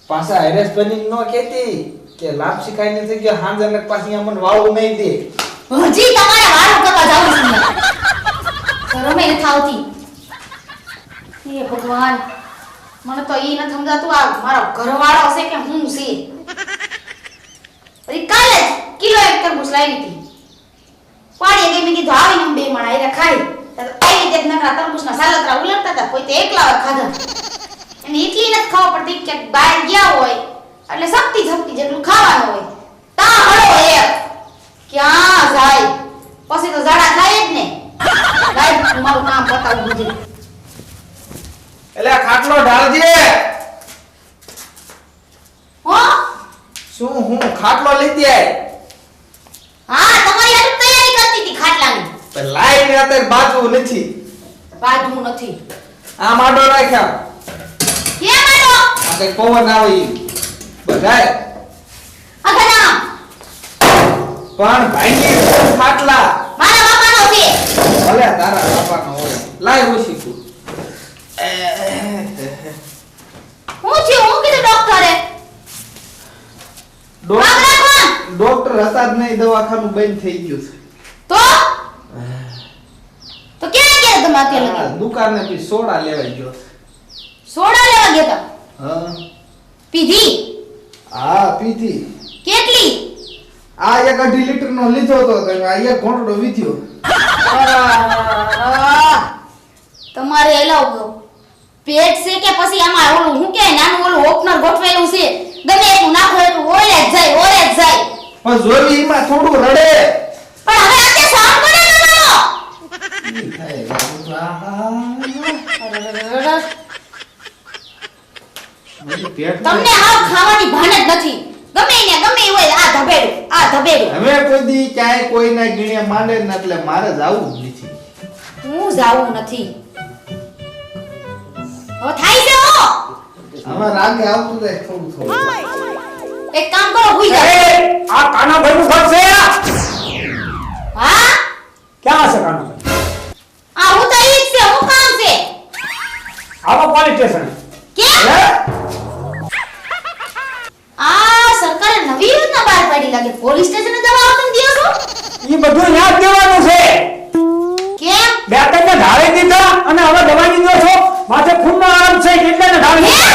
પાછા હેરેસ બની નો કેતી કે લાભ શીખાઈને થઈ ગયો હાંજને પાછી અમને વાળું નહીં દે હજી તમારે વાળું કરવા જાવું છે શરમે ન થાવતી હે ભગવાન મને તો ઈ ન સમજાતું આ મારો ઘરવાળો છે કે હું છે અરે કાલે કિલો એક તરબૂચ લાવી હતી પાડી ગઈ મે કીધું આવીને બે મણા એને ખાઈ તો આવી રીતે નકરા તરબૂચના સાલતરા ઉલટતા હતા કોઈ તો એકલા ખાધા અને એટલી નથી ખાવા પડતી કે બહાર ગયા હોય એટલે શક્તિ જેટલું ખાવાનું હોય તા હળો એક ક્યાં જાય પછી તો ઝાડા થાય જ ને ગાય મારું કામ બતાવું દીધું એટલે ખાટલો ઢાળજે હો શું હું ખાટલો લીધી આય હા તમારી આટલી તૈયારી કરતી હતી ખાટલાની પણ લાઈને અત્યારે બાજુ નથી બાજુ નથી આ માટો રાખ્યા કેમ આનો આ કઈ પવન આવે ઈ બધાય અગના પણ ભાઈની ખાટલા મારા બાપાનો છે ભલે તારા બાપાનો હોય લાય ઓછી તું હું કીધું ડોક્ટરે ડોક્ટર હતા જ નહીં દવાખાનું બંધ થઈ ગયું છે તો ક્યાં ગયા તમે અત્યારે લગી દુકાને થી સોડા લેવા ગયો સોડા લેવા ગયા તા હા પીધી હા પીધી કેટલી આ 1.5 લીટર નો લીધો તો આ એક ઘોંટડો વીધ્યો તમારે એલાવ પેટ છે કે પછી આમાં ઓલું હું કે નાનું ઓલું ઓપનર ગોઠવેલું છે ગમે એટલું નાખો એટલું ઓરે જ જાય પણ જોઈ એમાં થોડું રડે પણ હવે અત્યારે સાવ પડે તમને હાવ ખાવાની ભાન જ નથી ગમે ઈ હોય આ ધબેડું હવે કોઈ દી ક્યાંય કોઈના ગીણે માંડે ને એટલે મારે જાવું જ નથી હું જાવું નથી હવે થાય છે હો હવે રાગે આવતું જાય થોડું એક કામ કરો હુઈ જાઓ આ કાના ભાઈનું ઘર છે હા ક્યાં છે કાના ભાઈ આ હું તો ઈ જ છે હું કામ છે આવો પોલીસ સ્ટેશન કે હે આ સરકારે નવી યોજના બહાર પાડી લાગે પોલીસ સ્ટેશને જવા આવતું દિયો છો ઈ બધું યાદ દેવાનું છે કેમ બે ત્રણ ઢાળી દીધા અને હવે દવા દીધો છો માથે ખૂનનો આરામ છે એટલે ઢાળી